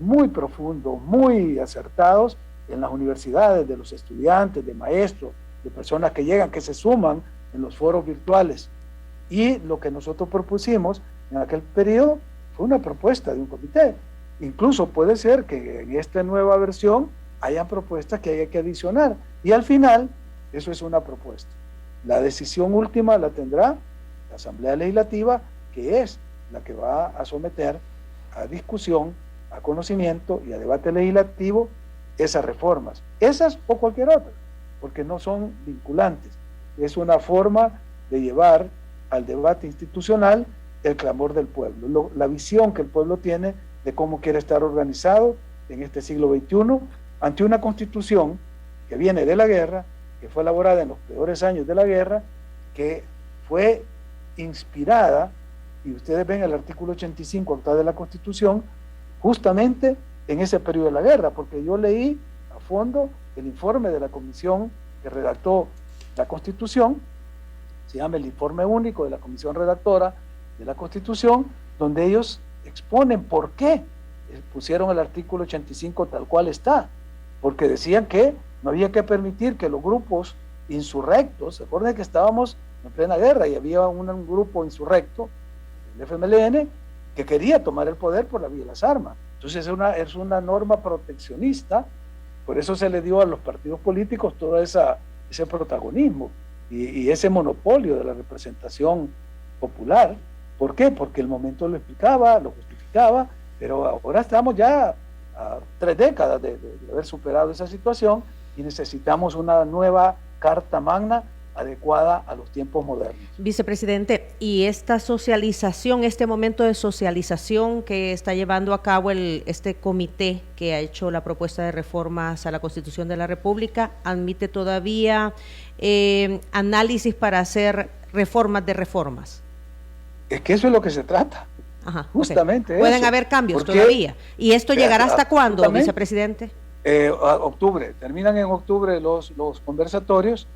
muy profundos, muy acertados en las universidades, de los estudiantes, de maestros, de personas que llegan, que se suman en los foros virtuales. Y lo que nosotros propusimos en aquel periodo fue una propuesta de un comité. Incluso puede ser que en esta nueva versión hayan propuestas que haya que adicionar. Y al final, eso es una propuesta. La decisión última la tendrá la Asamblea Legislativa, que es la que va a someter a discusión, a conocimiento y a debate legislativo esas reformas. Esas o cualquier otra, porque no son vinculantes. Es una forma de llevar al debate institucional el clamor del pueblo, la visión que el pueblo tiene de cómo quiere estar organizado en este siglo XXI ante una constitución que viene de la guerra, que fue elaborada en los peores años de la guerra, que fue inspirada, y ustedes ven el artículo 85 actual de la Constitución, justamente en ese periodo de la guerra, porque yo leí a fondo el informe de la comisión que redactó la Constitución, se llama el informe único de la comisión redactora de la Constitución, donde ellos exponen por qué pusieron el artículo 85 tal cual está, porque decían que no había que permitir que los grupos insurrectos, recuerden que estábamos en plena guerra y había un grupo insurrecto, el FMLN, que quería tomar el poder por la vía de las armas. Entonces es una norma proteccionista, por eso se le dio a los partidos políticos todo ese protagonismo y ese monopolio de la representación popular. ¿Por qué? Porque el momento lo explicaba, lo justificaba, pero ahora estamos ya a 3 décadas de haber superado esa situación y necesitamos una nueva Carta Magna adecuada a los tiempos modernos. Vicepresidente, y esta socialización, este momento de socialización que está llevando a cabo este comité que ha hecho la propuesta de reformas a la Constitución de la República, ¿admite todavía análisis para hacer reformas de reformas? Es que eso es lo que se trata. Ajá, justamente okay. Pueden haber cambios todavía. ¿Y esto llegará hasta cuándo, vicepresidente? Octubre. Terminan en octubre los conversatorios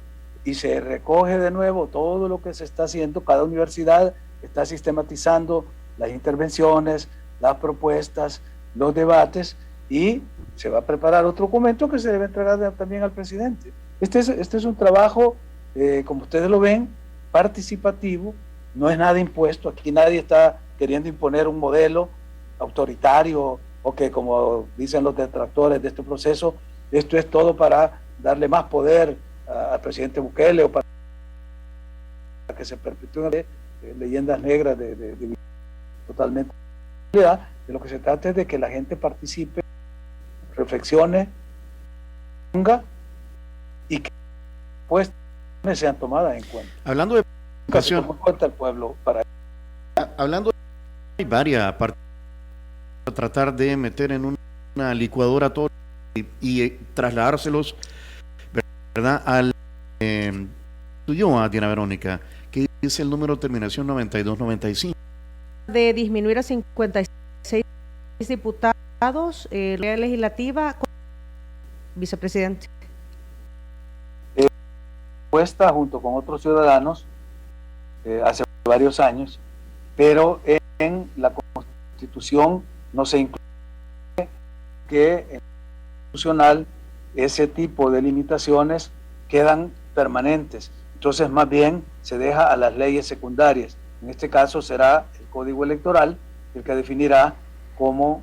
y se recoge de nuevo todo lo que se está haciendo. Cada universidad está sistematizando las intervenciones, las propuestas, los debates, y se va a preparar otro documento que se debe entregar también al presidente. Este es un trabajo, como ustedes lo ven, participativo, no es nada impuesto. Aquí nadie está queriendo imponer un modelo autoritario o que, como dicen los detractores de este proceso, esto es todo para darle más poder al presidente Bukele o para que se perpetúen leyendas negras de totalmente. De lo que se trata es de que la gente participe, reflexione, ponga y que pues sean tomadas en cuenta. Hablando de educación, se cuenta el pueblo para hablando de varias partes para tratar de meter en una licuadora todo y trasladárselos, ¿verdad?, al tuyo, a Diana Verónica, que dice el número de terminación 9295. De disminuir a 56 diputados, la legislativa, vicepresidente. Puesta junto con otros ciudadanos hace varios años, pero en la Constitución no se incluye que en la Constitucional ese tipo de limitaciones quedan permanentes. Entonces, más bien se deja a las leyes secundarias. En este caso será el Código Electoral el que definirá cómo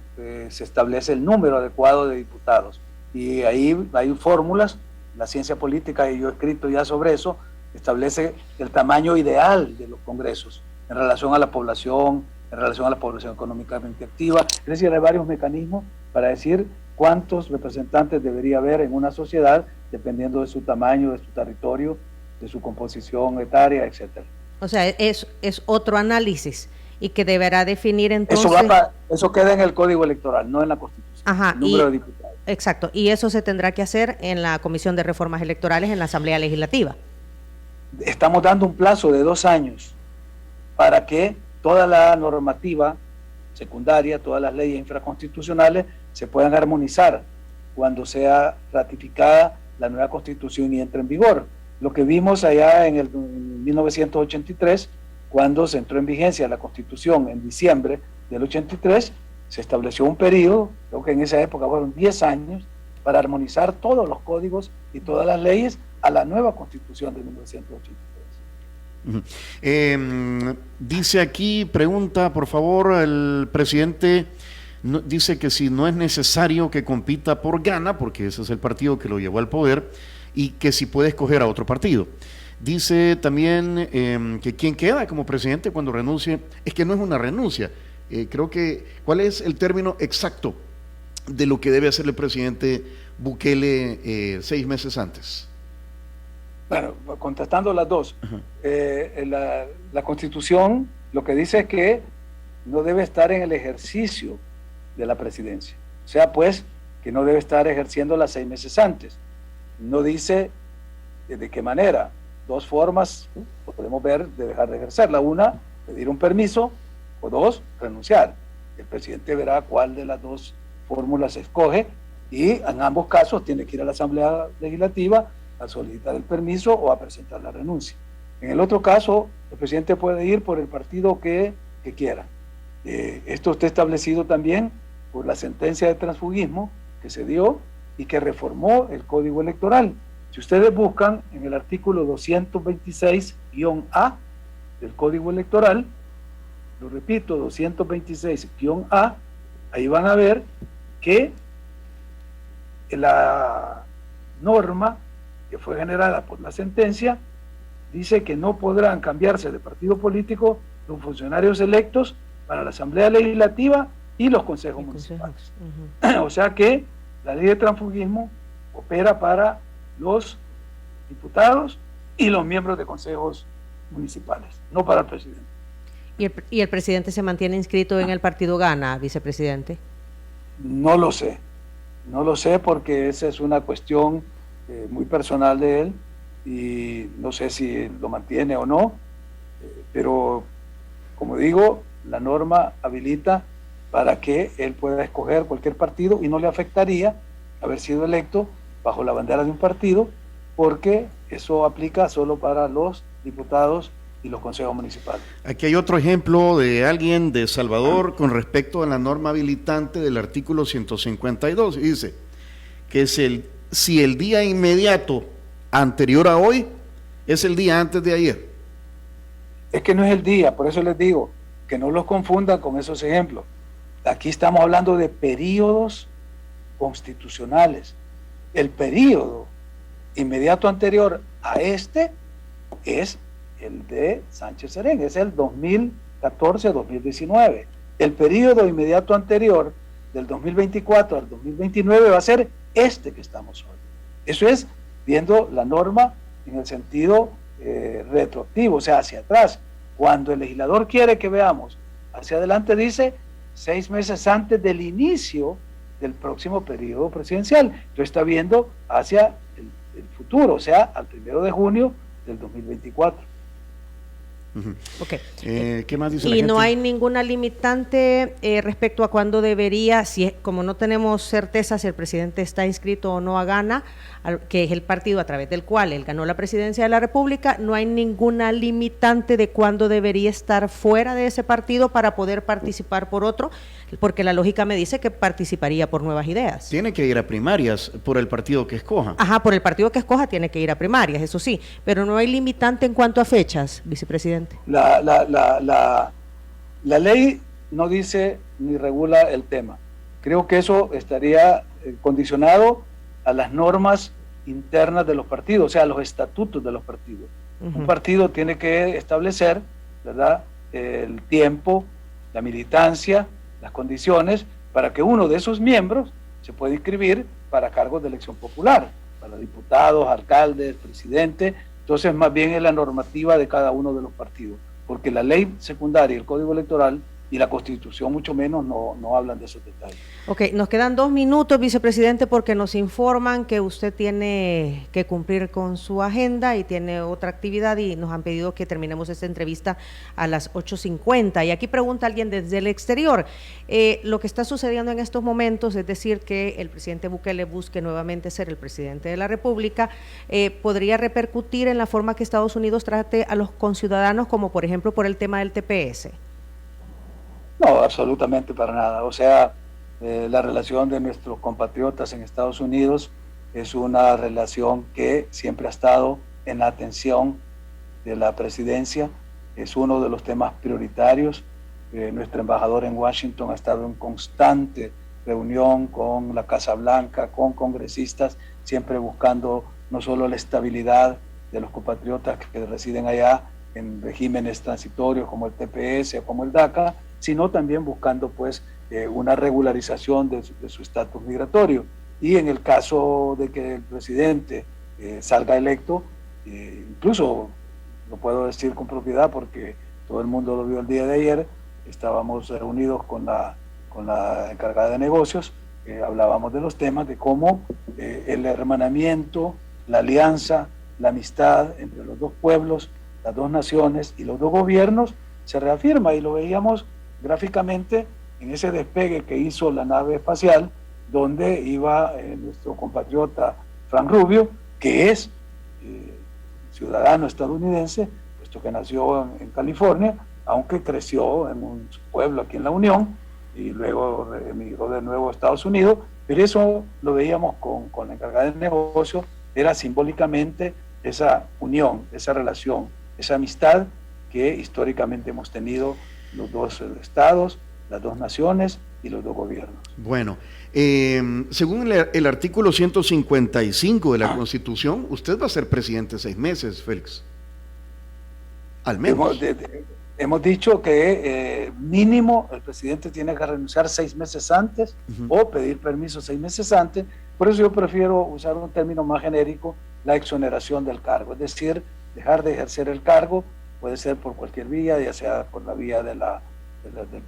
se establece el número adecuado de diputados. Y ahí hay fórmulas, la ciencia política, y yo he escrito ya sobre eso, establece el tamaño ideal de los congresos en relación a la población, en relación a la población económicamente activa. Es decir, hay varios mecanismos para decir cuántos representantes debería haber en una sociedad dependiendo de su tamaño, de su territorio, de su composición etaria, etcétera. O sea, es otro análisis y que deberá definir entonces... Eso queda en el Código Electoral, no en la Constitución. Ajá, el número de diputados. Exacto, y eso se tendrá que hacer en la Comisión de Reformas Electorales en la Asamblea Legislativa. Estamos dando un plazo de 2 años para que toda la normativa secundaria, todas las leyes infraconstitucionales se puedan armonizar cuando sea ratificada la nueva Constitución y entre en vigor. Lo que vimos allá en 1983, cuando se entró en vigencia la Constitución en diciembre del 83, se estableció un periodo, creo que en esa época fueron 10 años, para armonizar todos los códigos y todas las leyes a la nueva Constitución de 1983. Dice aquí, pregunta por favor, el presidente dice que si no es necesario que compita por Gana, porque ese es el partido que lo llevó al poder, y que si puede escoger a otro partido. Dice también que quien queda como presidente cuando renuncie, es que no es una renuncia. Creo que, ¿cuál es el término exacto de lo que debe hacer el presidente Bukele 6 meses antes? Bueno, contestando las dos, la Constitución Lo que dice es que no debe estar en el ejercicio de la presidencia. O sea, pues, que no debe estar ejerciéndola 6 meses antes. No dice de qué manera. 2 formas podemos ver de dejar de ejercerla. Una, pedir un permiso, o 2, renunciar. El presidente verá cuál de las 2 fórmulas se escoge y en ambos casos tiene que ir a la Asamblea Legislativa a solicitar el permiso o a presentar la renuncia. En el otro caso, el presidente puede ir por el partido que quiera. Esto está establecido también por la sentencia de transfugismo que se dio y que reformó el Código Electoral. Si ustedes buscan en el artículo 226-A del Código Electoral, lo repito, 226-A, ahí van a ver que la norma que fue generada por la sentencia dice que no podrán cambiarse de partido político los funcionarios electos para la Asamblea Legislativa y los consejos municipales. O sea que la ley de transfugismo opera para los diputados y los miembros de consejos municipales, no para el presidente. ¿Y el presidente se mantiene inscrito en el partido Gana, vicepresidente? No lo sé porque esa es una cuestión muy personal de él y no sé si lo mantiene o no, pero como digo, la norma habilita para que él pueda escoger cualquier partido y no le afectaría haber sido electo bajo la bandera de un partido, porque eso aplica solo para los diputados y los consejos municipales. Aquí hay otro ejemplo de alguien de Salvador con respecto a la norma habilitante del artículo 152. Dice que si el día inmediato anterior a hoy es el día antes de ayer. Es que no es el día, por eso les digo que no los confundan con esos ejemplos. Aquí estamos hablando de períodos constitucionales. El período inmediato anterior a este es el de Sánchez Serén, es el 2014-2019. El período inmediato anterior del 2024 al 2029 va a ser este que estamos hoy. Eso es viendo la norma en el sentido retroactivo, o sea, hacia atrás. Cuando el legislador quiere que veamos hacia adelante, dice 6 meses antes del inicio del próximo periodo presidencial. Entonces está viendo hacia el futuro, o sea, al 1 de junio del 2024. Okay. ¿Qué más dice y la gente? No hay ninguna limitante respecto a cuándo debería, como no tenemos certeza si el presidente está inscrito o no a Gana, que es el partido a través del cual él ganó la presidencia de la República, no hay ninguna limitante de cuándo debería estar fuera de ese partido para poder participar por otro, porque la lógica me dice que participaría por Nuevas Ideas. Tiene que ir a primarias por el partido que escoja. Ajá, por el partido que escoja tiene que ir a primarias, eso sí, pero no hay limitante en cuanto a fechas, vicepresidente. La ley no dice ni regula el tema. Creo que eso estaría condicionado a las normas internas de los partidos, o sea, a los estatutos de los partidos. Un partido tiene que establecer, ¿verdad?, el tiempo, la militancia, las condiciones para que uno de esos miembros se pueda inscribir para cargos de elección popular, para diputados, alcaldes, presidente. Entonces, más bien es la normativa de cada uno de los partidos, porque la ley secundaria, el Código Electoral y la Constitución mucho menos no hablan de esos detalles. Ok, nos quedan 2 minutos, vicepresidente, porque nos informan que usted tiene que cumplir con su agenda y tiene otra actividad y nos han pedido que terminemos esta entrevista a las 8:50. Y aquí pregunta alguien desde el exterior, lo que está sucediendo en estos momentos, es decir, que el presidente Bukele busque nuevamente ser el presidente de la República, ¿podría repercutir en la forma que Estados Unidos trate a los conciudadanos, como por ejemplo por el tema del TPS? No, absolutamente para nada. O sea, la relación de nuestros compatriotas en Estados Unidos es una relación que siempre ha estado en la atención de la presidencia, es uno de los temas prioritarios. Nuestro embajador en Washington ha estado en constante reunión con la Casa Blanca, con congresistas, siempre buscando no solo la estabilidad de los compatriotas que residen allá en regímenes transitorios como el TPS o como el DACA, sino también buscando pues una regularización de su estatus migratorio. Y en el caso de que el presidente salga electo, incluso lo puedo decir con propiedad porque todo el mundo lo vio el día de ayer, estábamos reunidos con la encargada de negocios, hablábamos de los temas, de cómo el hermanamiento, la alianza, la amistad entre los dos pueblos, las dos naciones y los dos gobiernos se reafirma, y lo veíamos gráficamente en ese despegue que hizo la nave espacial, donde iba nuestro compatriota Frank Rubio, que es ciudadano estadounidense, puesto que nació en California, aunque creció en un pueblo aquí en la Unión y luego emigró de nuevo a Estados Unidos, pero eso lo veíamos con la encargada de negocio, era simbólicamente esa unión, esa relación, esa amistad que históricamente hemos tenido los dos estados, las dos naciones y los dos gobiernos. Bueno, según el artículo 155 de la Constitución, usted va a ser presidente 6 meses, Félix. Al menos. Hemos dicho que mínimo el presidente tiene que renunciar 6 meses antes o pedir permiso 6 meses antes. Por eso yo prefiero usar un término más genérico, la exoneración del cargo, es decir, dejar de ejercer el cargo, puede ser por cualquier vía, ya sea por la vía del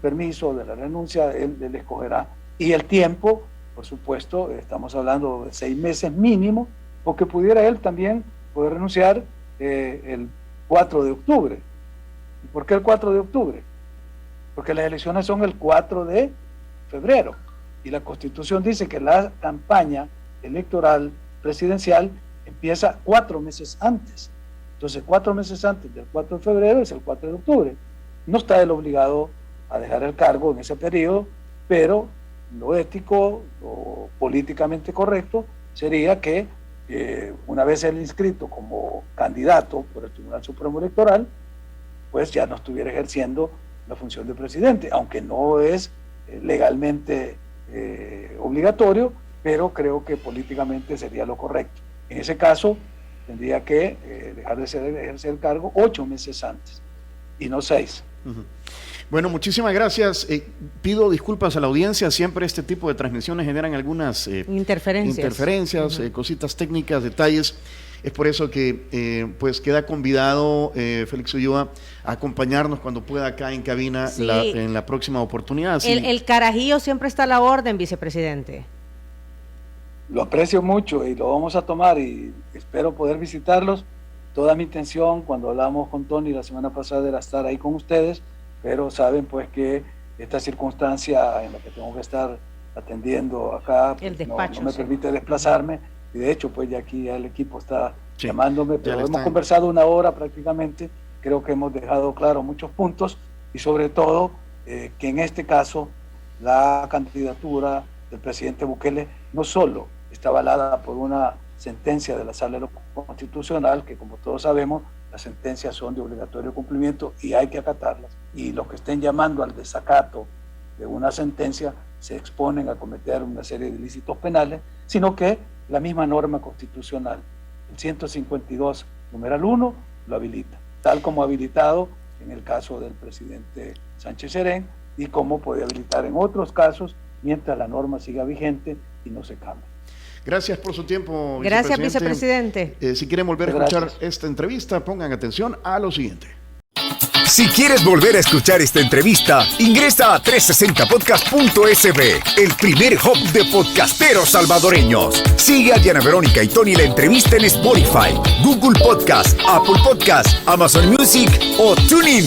permiso, de la renuncia, él escogerá. Y el tiempo, por supuesto, estamos hablando de 6 meses mínimo, porque pudiera él también poder renunciar el 4 de octubre. ¿Y por qué el 4 de octubre? Porque las elecciones son el 4 de febrero y la Constitución dice que la campaña electoral presidencial empieza 4 meses antes. Entonces 4 meses antes del 4 de febrero es el 4 de octubre. No está él obligado a dejar el cargo en ese periodo, pero lo ético, lo políticamente correcto sería que una vez él inscrito como candidato por el Tribunal Supremo Electoral, pues ya no estuviera ejerciendo la función de presidente, aunque no es legalmente obligatorio, pero creo que políticamente sería lo correcto. En ese caso, tendría que dejar de ejercer el cargo 8 meses antes, y no 6. Bueno, muchísimas gracias. Pido disculpas a la audiencia, siempre este tipo de transmisiones generan algunas interferencias, cositas técnicas, detalles. Es por eso que pues queda convidado Félix Ulloa a acompañarnos cuando pueda acá en cabina, sí, en la próxima oportunidad. Sí. El carajillo siempre está a la orden, vicepresidente. Lo aprecio mucho y lo vamos a tomar y espero poder visitarlos. Toda mi intención cuando hablamos con Tony la semana pasada era estar ahí con ustedes, pero saben pues que esta circunstancia en la que tengo que estar atendiendo acá pues, no me permite desplazarme. Y de hecho, pues ya aquí el equipo está llamándome, pero hemos conversado 1 hora prácticamente, creo que hemos dejado claro muchos puntos y sobre todo que en este caso la candidatura del presidente Bukele no solo está avalada por una sentencia de la Sala Constitucional, que como todos sabemos, las sentencias son de obligatorio cumplimiento y hay que acatarlas, y los que estén llamando al desacato de una sentencia se exponen a cometer una serie de ilícitos penales, sino que la misma norma constitucional, el 152, numeral 1, lo habilita, tal como habilitado en el caso del presidente Sánchez Serén y como puede habilitar en otros casos mientras la norma siga vigente y no se cambie. Gracias por su tiempo, Gracias, vicepresidente. Si quieren volver a escuchar esta entrevista, pongan atención a lo siguiente. Si quieres volver a escuchar esta entrevista, ingresa a 360podcast.sb, el primer hub de podcasteros salvadoreños. Sigue a Diana Verónica y Tony la entrevista en Spotify, Google Podcast, Apple Podcast, Amazon Music o TuneIn.